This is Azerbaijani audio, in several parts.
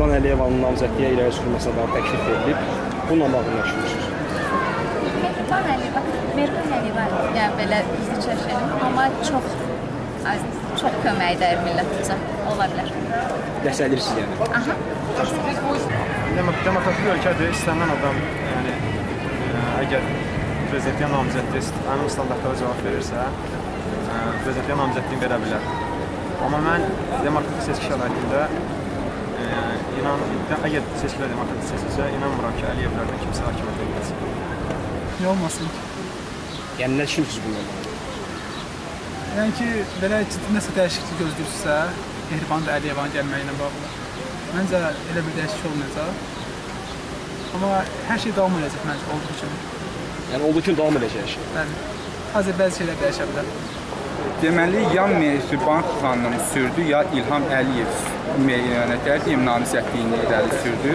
Mehriban Əliyevanın namizədliyə irəli sürülməsinə dair təklif edilib. Bununla bağlı nə düşünürsünüz? Mehriban Əliyeva yəni belə bizi çəkəlim, amma çox kömək edər millətimizə, ola bilər. Dəstəkləyirsiniz yəni? Aha. Demokratik ölkədir, istənilən adam, yəni əgər prezidentliyə namizədliyi həmin standartlara cavab verirsə, prezidentliyə namizədliyi verə bilər. Amma mən demokratik seçki şəraitində əgər seçkilər demokratik seçilsə, inanmıram ki, Əliyevlərdən kimsə hakimiyyət edilməsin. Niyə olmasın? Yəni nə düşünürsünüz bununla bağlı? Yəni ki, belə ciddi nəsə dəyişiklik gözləyirsə, Mehriban Əliyevanın gəlməyi ilə bağlı. Məncə elə bir dəyişiklik olmayacaq. Amma hər şey davam edəcək məncə, olduğu kimi. Yəni olduğu kimi davam edəcək hər şey? Bəli. Hazır bəzi şeylər dəyişə bilər. Deməli, ya Mehriban xanım sürdü, ya İlham Əliyev namizədliyini irəli sürdü.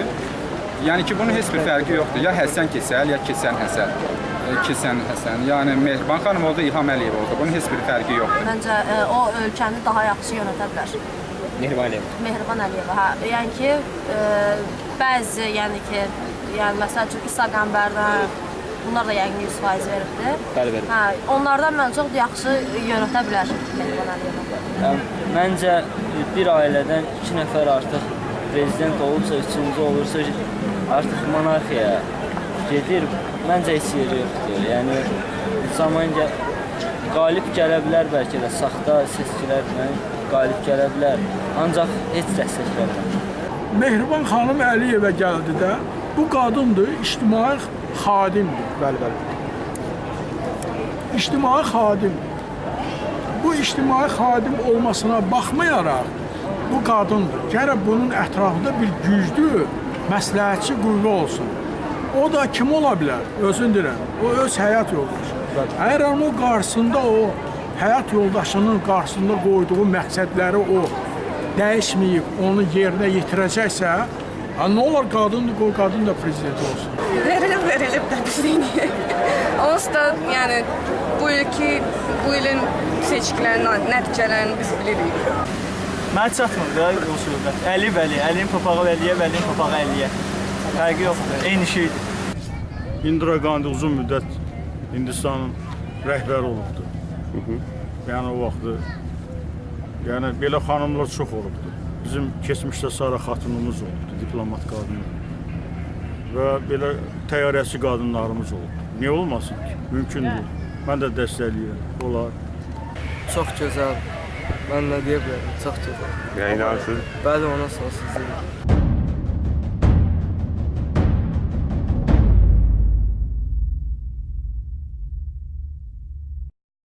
Yəni ki, bunun heç bir fərqi yoxdur. Ya Həsən Keçəl, ya Keçən Həsən. Yəni Mehriban xanım oldu, İlham Əliyev oldu. Bunun heç bir fərqi yoxdur. Məncə o ölkəni daha yaxşı yönətə bilər. Mehriban Əliyeva. Mehriban Əliyeva. Hə, yəni ki, bəzi, yəni məsəl üçün İsa Qəmbərdən bunlar da yəni 100% veribdi. Bəli. Hə, onlardan mən çox yaxşı yönətə bilər Mehriban Əliyeva. Məncə bir ailədən 2 nəfər artıq prezident olursa, 3-cü olursa artıq monarxiyaya gedir. Məncə heç yeri yoxdur. Yəni zaman qalib gələ bilər bəlkə də saxta seçkilərlə qalib gələ bilər. Ancaq heç dəstək vermir. Mehriban xanım Əliyevə gəldi də, bu qadındır, ictimai xadimdir. Bəli. İctimai xadim. Bu ictimai xadim olmasına baxmayaraq bu qadındır. Gərək bunun ətrafında bir güclü məsləhətçi qüvvə olsun. O da kim ola bilər? Özün deyirəm. O öz həyat yoldaşı. Əgər onun qarşısında o həyat yoldaşının qarşısında qoyduğu məqsədləri o dəyişməyib, onu yerinə yetirəcəksə, nə olar qadın da prezident olsun? Verilib də bizliyini. Onsuz da yəni bu ilin seçkilərinin nəticələrini biz bilirik. Mənə çatmır da o söhbət. Əliyin papağı Əliyev, Əliyin papağı Əliyev. Fərqi yoxdur, eyni şeydir. Indira Gandhi uzun müddət Hindistanın rəhbəri olubdur. Yəni o vaxtı, yəni belə xanımlar çox olubdur. Bizim keçmişdə Sara xatunumuz olubdur, diplomat qadın. Və belə təyyarəçi qadınlarımız olubdur. Niyə olmasın ki? Mümkündür. Mən də dəstəkləyirəm, olar. Çox gözəl. Mən nə deyə bilərəm? Çox gözəl. Yəni inanırsınız? Bəli, ona sonsuz.